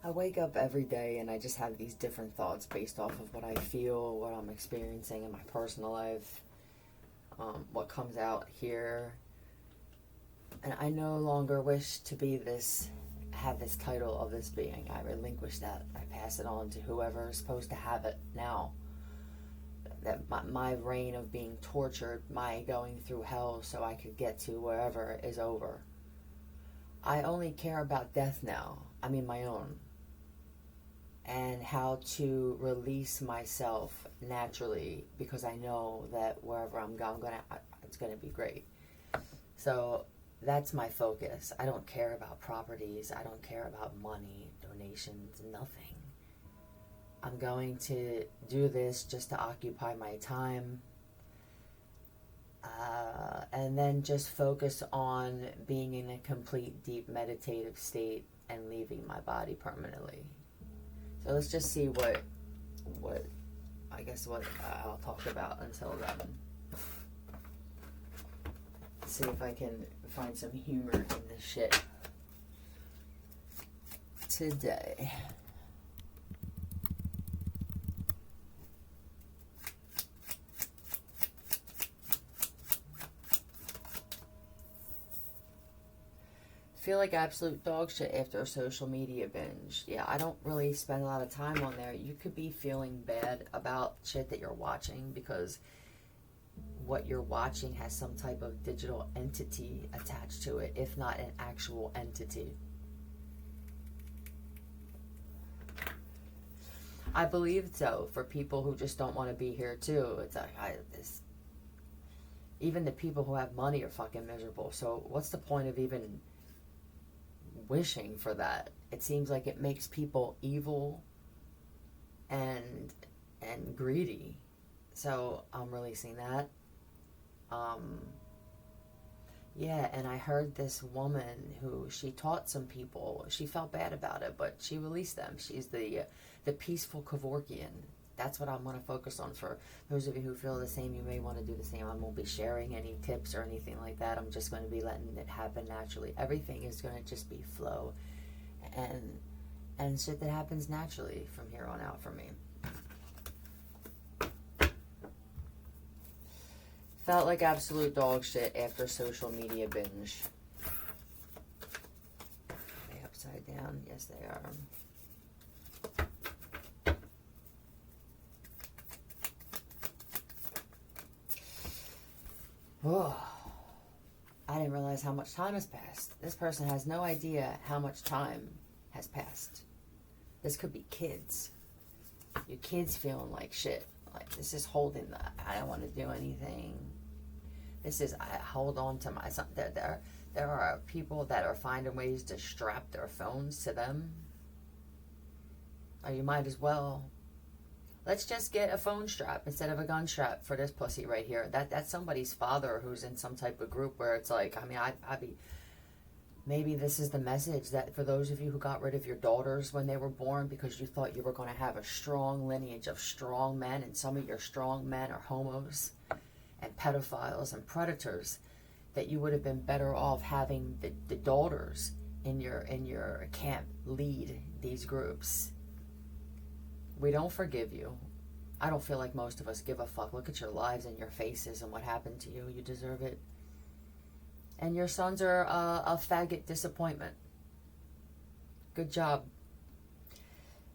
I wake up every day and I just have these different thoughts based off of what I feel, what I'm experiencing in my personal life, what comes out here. And I no longer wish to be this, have this title of this being. I relinquish that. I pass it on to whoever is supposed to have it now. That my reign of being tortured, my going through hell so I could get to wherever is over. I only care about death now. I mean my own. And how to release myself naturally, because I know that wherever I'm going, it's gonna be great. So that's my focus. I don't care about properties. I don't care about money, donations, nothing. I'm going to do this just to occupy my time, and then just focus on being in a complete deep meditative state and leaving my body permanently. So let's just see what I'll talk about until then. See if I can find some humor in this shit today. Feel like absolute dog shit after a social media binge. Yeah, I don't really spend a lot of time on there. You could be feeling bad about shit that you're watching because what you're watching has some type of digital entity attached to it, if not an actual entity. I believe so for people who just don't want to be here too. It's like even the people who have money are fucking miserable. So what's the point of even wishing for that? It seems like it makes people evil and greedy. So I'm releasing that. Yeah, and I heard this woman who she taught some people. She felt bad about it, but she released them. She's the peaceful Kevorkian. That's what I'm going to focus on. For those of you who feel the same, you may want to do the same. I won't be sharing any tips or anything like that. I'm just going to be letting it happen naturally. Everything is going to just be flow and shit that happens naturally from here on out for me. Felt like absolute dog shit after social media binge. Are they upside down? Yes, they are. Oh, I didn't realize how much time has passed. This person has no idea how much time has passed. This could be kids. Your kids feeling like shit. Like, this is holding the, I don't want to do anything. This is, I hold on to my, there are people that are finding ways to strap their phones to them. Or you might as well. Let's just get a phone strap instead of a gun strap for this pussy right here. That's somebody's father who's in some type of group where it's like, I mean, I'd be, maybe this is the message that for those of you who got rid of your daughters when they were born because you thought you were going to have a strong lineage of strong men, and some of your strong men are homos and pedophiles and predators, that you would have been better off having the daughters in your camp lead these groups. We don't forgive you. I don't feel like most of us give a fuck. Look at your lives and your faces and what happened to you. You deserve it. And your sons are a faggot disappointment. Good job.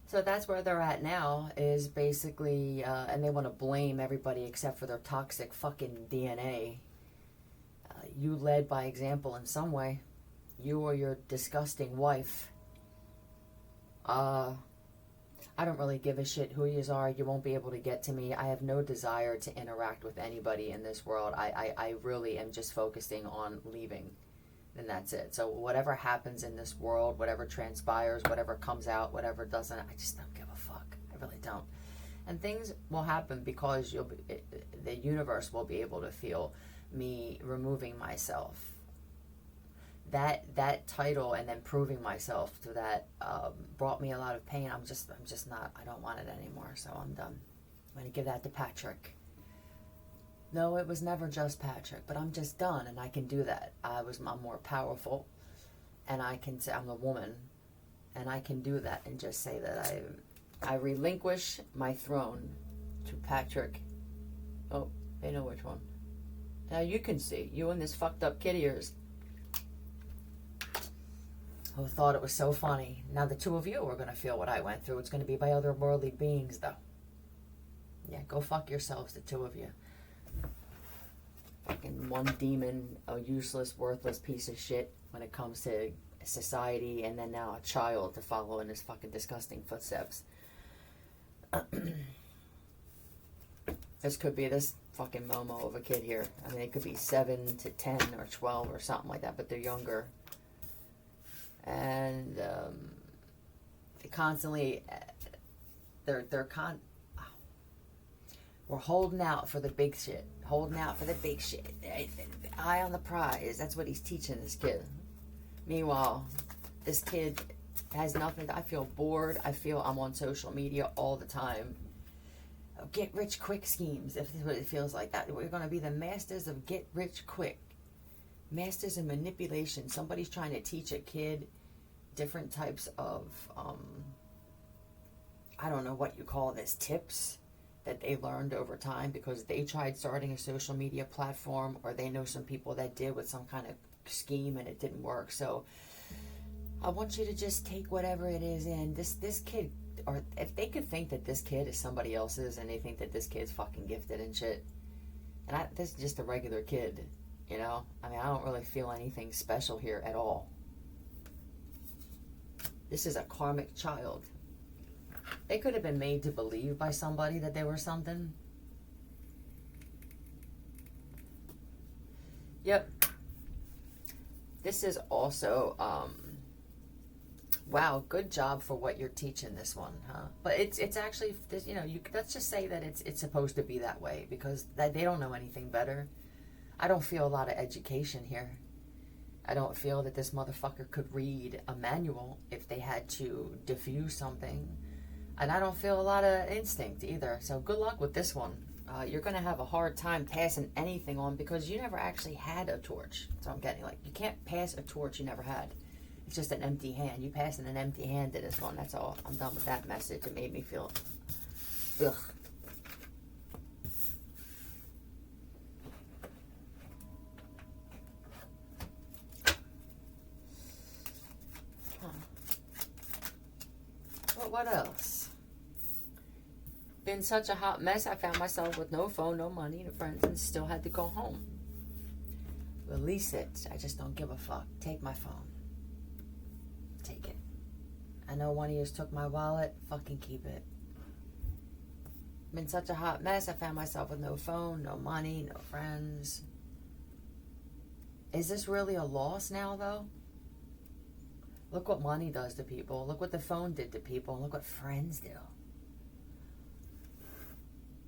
So that's where they're at now, is basically, and they want to blame everybody except for their toxic fucking DNA. You led by example in some way. You or your disgusting wife. I don't really give a shit who you are. You won't be able to get to me. I have no desire to interact with anybody in this world. I really am just focusing on leaving. And that's it. So whatever happens in this world, whatever transpires, whatever comes out, whatever doesn't, I just don't give a fuck. I really don't. And things will happen because the universe will be able to feel me removing myself. That title and then proving myself to that brought me a lot of pain. I'm just not, I don't want it anymore, so I'm done. I'm going to give that to Patrick. No, it was never just Patrick, but I'm just done, and I can do that. I'm more powerful, and I can say I'm the woman, And I can do that and just say that I relinquish my throne to Patrick. Oh, they know which one. Now you can see, you and this fucked up kid of yours who thought it was so funny. Now the two of you are going to feel what I went through. It's going to be by otherworldly beings, though. Yeah, go fuck yourselves, the two of you. Fucking one demon, a useless, worthless piece of shit when it comes to society, and then now a child to follow in his fucking disgusting footsteps. This could be this fucking Momo of a kid here. I mean, it could be 7 to 10 or 12 or something like that, but they're younger. And they constantly, we're holding out for the big shit. Holding out for the big shit. Eye on the prize. That's what he's teaching this kid. Meanwhile, this kid has nothing. I feel bored. I feel I'm on social media all the time. Get rich quick schemes, if that's what it feels like. That we're going to be the masters of get rich quick. Masters in manipulation. Somebody's trying to teach a kid different types of, I don't know what you call this, tips that they learned over time because they tried starting a social media platform, or they know some people that did with some kind of scheme and it didn't work. So I want you to just take whatever it is in. This kid, or if they could think that this kid is somebody else's and they think that this kid's fucking gifted and shit, and this is just a regular kid, you know? I mean, I don't really feel anything special here at all. This is a karmic child. They could have been made to believe by somebody that they were something. Yep. This is also, wow, good job for what you're teaching this one, huh? But it's actually, you know, let's just say that it's supposed to be that way because they don't know anything better. I don't feel a lot of education here. I don't feel that this motherfucker could read a manual if they had to diffuse something. And I don't feel a lot of instinct either. So good luck with this one. You're going to have a hard time passing anything on because you never actually had a torch. So I'm getting, like, you can't pass a torch you never had. It's just an empty hand. You passing an empty hand to this one. That's all. I'm done with that message. It made me feel, ugh. What else? Been such a hot mess, I found myself with no phone, no money, no friends, and still had to go home. Release it. I just don't give a fuck. Take my phone. Take it. I know one of you took my wallet. Fucking keep it. Been such a hot mess, I found myself with no phone, no money, no friends. Is this really a loss now, though? Look what money does to people. Look what the phone did to people. And look what friends do.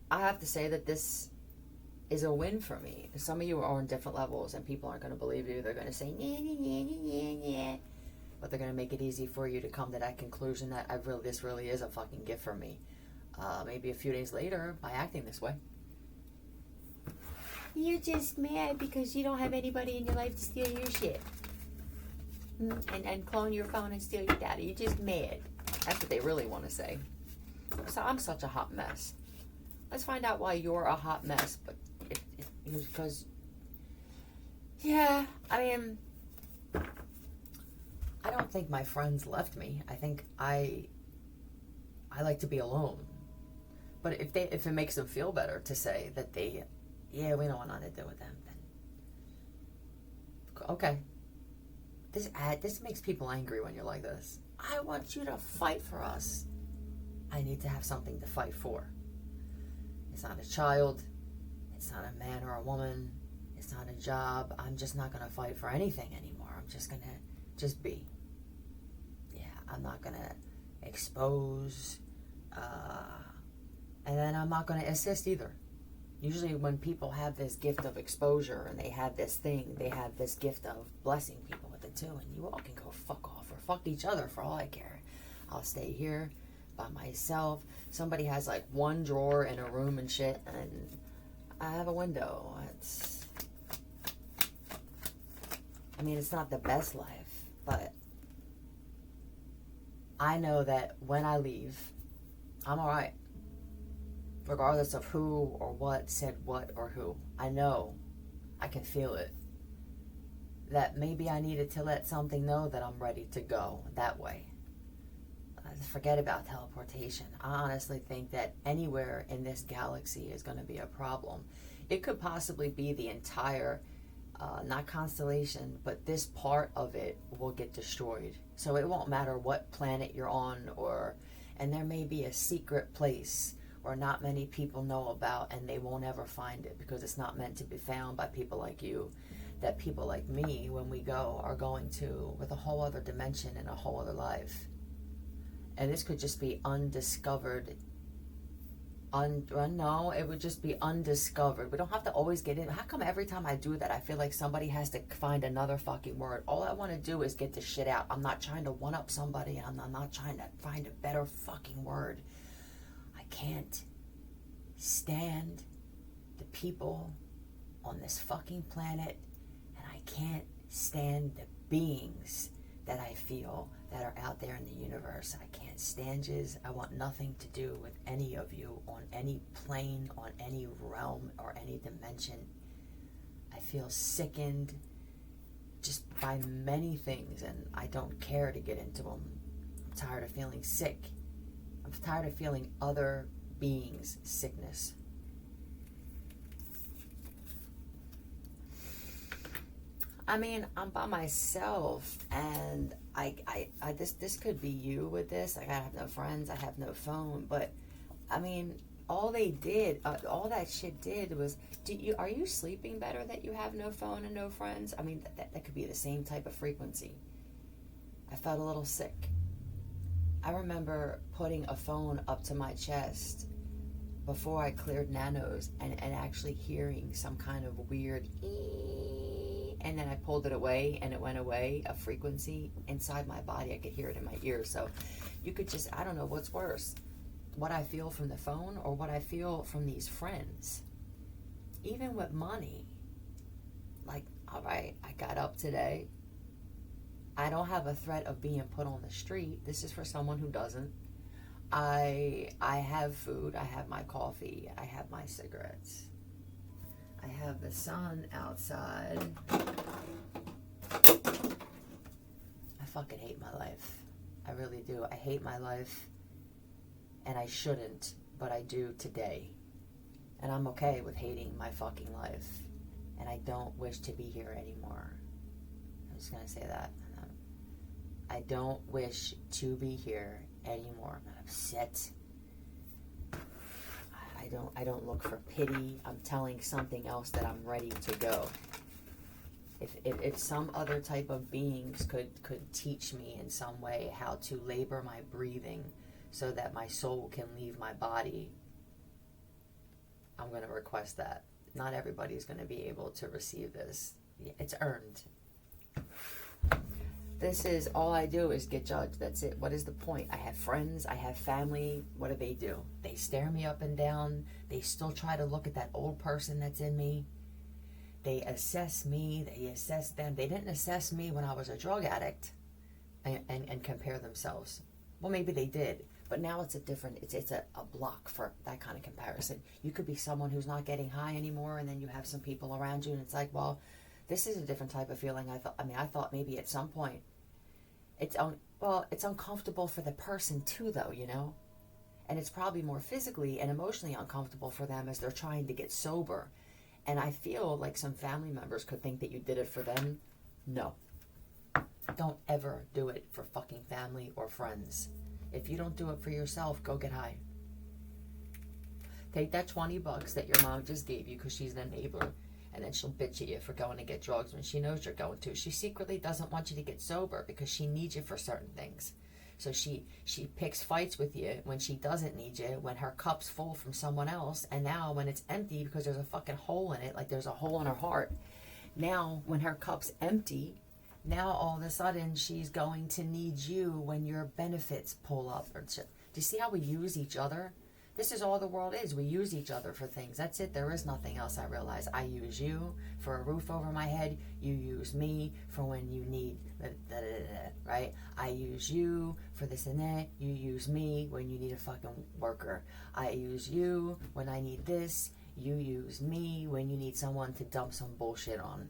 I have to say that this is a win for me. Some of you are on different levels and people aren't going to believe you. They're going to say, yeah. But they're going to make it easy for you to come to that conclusion that this really is a fucking gift for me. Maybe a few days later by acting this way. You're just mad because you don't have anybody in your life to steal your shit. And clone your phone and steal your data. You're just mad. That's what they really want to say. So I'm such a hot mess. Let's find out why you're a hot mess. But it was because, yeah, I mean, I don't think my friends left me. I think I like to be alone. But if it makes them feel better to say that we don't want nothing to do with them, then okay. This makes people angry when you're like this. I want you to fight for us. I need to have something to fight for. It's not a child. It's not a man or a woman. It's not a job. I'm just not going to fight for anything anymore. I'm just going to be. Yeah, I'm not going to expose. And then I'm not going to assist either. Usually when people have this gift of exposure and they have this thing, they have this gift of blessing people with it too. And you all can go fuck off or fuck each other for all I care. I'll stay here by myself. Somebody has like one drawer in a room and shit, and I have a window. It's not the best life, but I know that when I leave, I'm alright. Regardless of who or what said what or who. I know. I can feel it. That maybe I needed to let something know that I'm ready to go that way. Forget about teleportation. I honestly think that anywhere in this galaxy is going to be a problem. It could possibly be the entire, not constellation, but this part of it will get destroyed. So it won't matter what planet you're on, and there may be a secret place or not many people know about, and they won't ever find it because it's not meant to be found by people like you. That people like me, when we go, are going to with a whole other dimension and a whole other life. And this could just be undiscovered. No, it would just be undiscovered. We don't have to always get in. How come every time I do that, I feel like somebody has to find another fucking word? All I want to do is get the shit out. I'm not trying to one-up somebody, and I'm not trying to find a better fucking word. I can't stand the people on this fucking planet, and I can't stand the beings that I feel that are out there in the universe. I can't stand yous. I want nothing to do with any of you on any plane, on any realm, or any dimension. I feel sickened just by many things, and I don't care to get into them. I'm tired of feeling sick. I'm tired of feeling other beings' sickness. I mean, I'm by myself, and this could be you with this. Like, I have no friends, I have no phone, but I mean, all they did, all that shit did was, are you sleeping better that you have no phone and no friends? I mean, that could be the same type of frequency. I felt a little sick. I remember putting a phone up to my chest before I cleared nanos and actually hearing some kind of weird and then I pulled it away and it went away, a frequency inside my body. I could hear it in my ears. So you could just, I don't know what's worse, what I feel from the phone or what I feel from these friends. Even with money, like, all right, I got up today. I don't have a threat of being put on the street. This is for someone who doesn't. I have food, I have my coffee, I have my cigarettes. I have the sun outside. I fucking hate my life. I really do. I hate my life. And I shouldn't, but I do today. And I'm okay with hating my fucking life. And I don't wish to be here anymore. I'm just going to say that. I don't wish to be here anymore. I'm not upset. I don't look for pity. I'm telling something else that I'm ready to go. If some other type of beings could teach me in some way how to labor my breathing so that my soul can leave my body, I'm going to request that. Not everybody's going to be able to receive this. It's earned. This is all I do is get judged. That's it. What is the point? I have friends. I have family. What do? They stare me up and down. They still try to look at that old person that's in me. They assess me. They assess them. They didn't assess me when I was a drug addict and compare themselves. Well, maybe they did. But now it's a different, it's a block for that kind of comparison. You could be someone who's not getting high anymore, and then you have some people around you, and it's like, well, this is a different type of feeling. I thought maybe at some point, it's uncomfortable for the person too, though, you know? And it's probably more physically and emotionally uncomfortable for them as they're trying to get sober. And I feel like some family members could think that you did it for them. No. Don't ever do it for fucking family or friends. If you don't do it for yourself, go get high. Take that $20 that your mom just gave you because she's an enabler, and then she'll bitch at you for going to get drugs when she knows you're going to. She secretly doesn't want you to get sober because she needs you for certain things. So she picks fights with you when she doesn't need you, when her cup's full from someone else, and now when it's empty because there's a fucking hole in it, like there's a hole in her heart. Now, when her cup's empty, now all of a sudden she's going to need you when your benefits pull up. Do you see how we use each other? This is all the world is. We use each other for things. That's it. There is nothing else, I realize. I use you for a roof over my head. You use me for when you need, right? I use you for this and that. You use me when you need a fucking worker. I use you when I need this. You use me when you need someone to dump some bullshit on.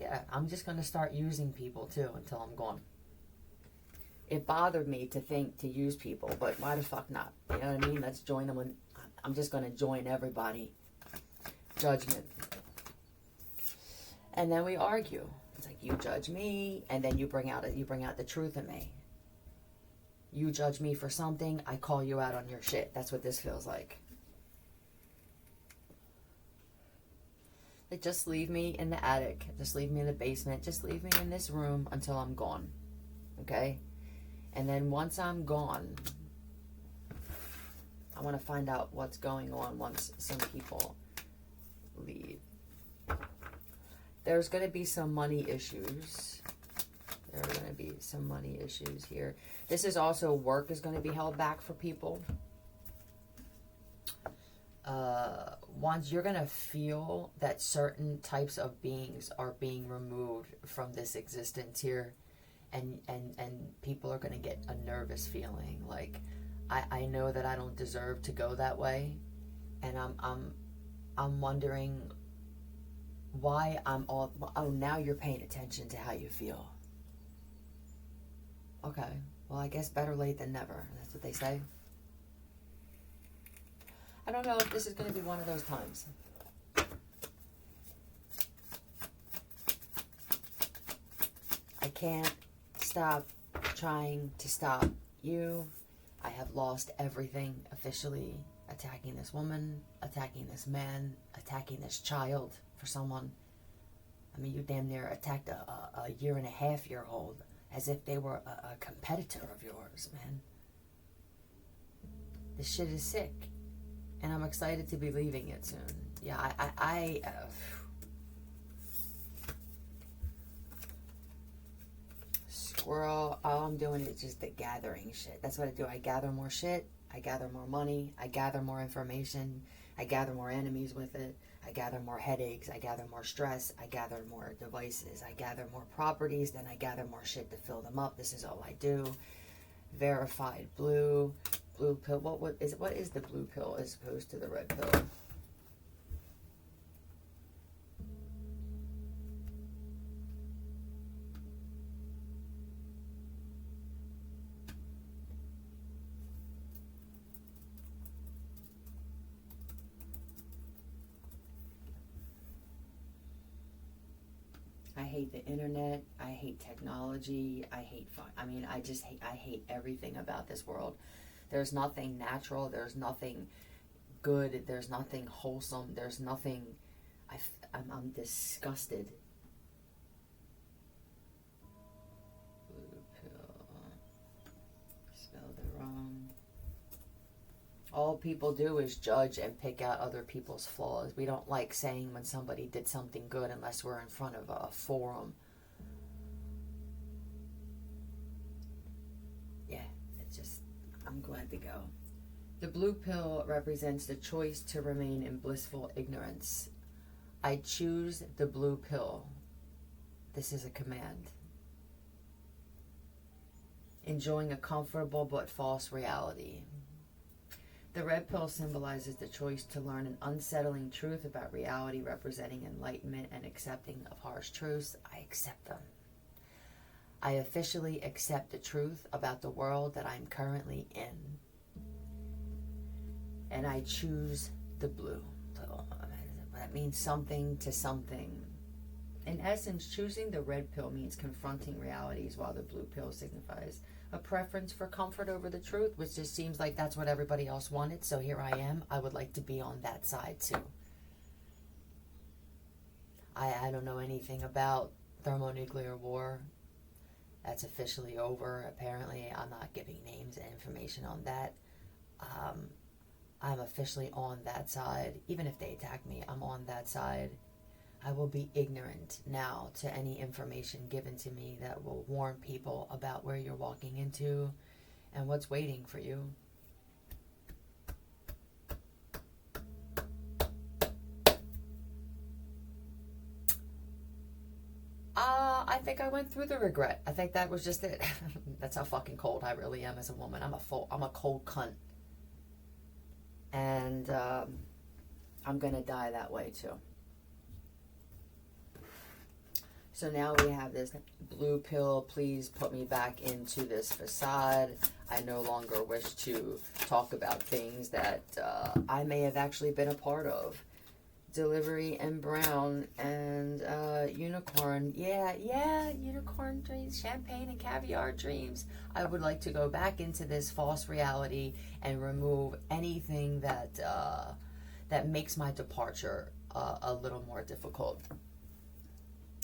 Yeah, I'm just going to start using people too until I'm gone. It bothered me to use people, but why the fuck not? You know what I mean? Let's join them. I'm just going to join everybody. Judgment. And then we argue. It's like, you judge me, and then you bring out the truth in me. You judge me for something, I call you out on your shit. That's what this feels like. Like, just leave me in the attic. Just leave me in the basement. Just leave me in this room until I'm gone. Okay? And then once I'm gone, I want to find out what's going on once some people leave. There's going to be some money issues. There are going to be some money issues here. This is also work is going to be held back for people. Once you're going to feel that certain types of beings are being removed from this existence here. And people are going to get a nervous feeling like I know that I don't deserve to go that way, and I'm wondering why I'm all. Oh, now you're paying attention to how you feel. Okay, well, I guess better late than never. That's what they say. I don't know if this is going to be one of those times. I can't stop trying to stop you. I have lost everything officially. Attacking this woman, attacking this man, attacking this child for someone. I mean, you damn near attacked a 1.5-year-old as if they were a competitor of yours, man. This shit is sick. And I'm excited to be leaving it soon. Yeah, Squirrel, all I'm doing is just the gathering shit. That's what I do. I gather more shit. I gather more money. I gather more information. I gather more enemies with it. I gather more headaches. I gather more stress. I gather more devices. I gather more properties. Then I gather more shit to fill them up. This is all I do. Verified blue pill. What is the blue pill as opposed to the red pill? I hate the internet. I hate technology. I hate fun. I mean, I hate everything about this world. There's nothing natural. There's nothing good. There's nothing wholesome. There's nothing. I'm disgusted. Blue pill. Spelled it wrong. All people do is judge and pick out other people's flaws. We don't like saying when somebody did something good unless we're in front of a forum. Yeah, it's just, I'm glad to go. The blue pill represents the choice to remain in blissful ignorance. I choose the blue pill. This is a command. Enjoying a comfortable but false reality. The red pill symbolizes the choice to learn an unsettling truth about reality, representing enlightenment and accepting of harsh truths. I accept them. I officially accept the truth about the world that I'm currently in. And I choose the blue pill. That means something to something. In essence, choosing the red pill means confronting realities, while the blue pill signifies a preference for comfort over the truth, which just seems like that's what everybody else wanted. So here I am. I would like to be on that side too. I don't know anything about thermonuclear war. That's officially over. Apparently, I'm not giving names and information on that. I'm officially on that side. Even if they attack me, I'm on that side. I will be ignorant now to any information given to me that will warn people about where you're walking into and what's waiting for you. think I went through the regret. I think that was just it. That's how fucking cold I really am as a woman. I'm a cold cunt. And I'm gonna die that way too. So now we have this blue pill. Please put me back into this facade. I no longer wish to talk about things that I may have actually been a part of. Delivery and brown and unicorn. Yeah, unicorn dreams, champagne and caviar dreams. I would like to go back into this false reality and remove anything that that makes my departure a little more difficult.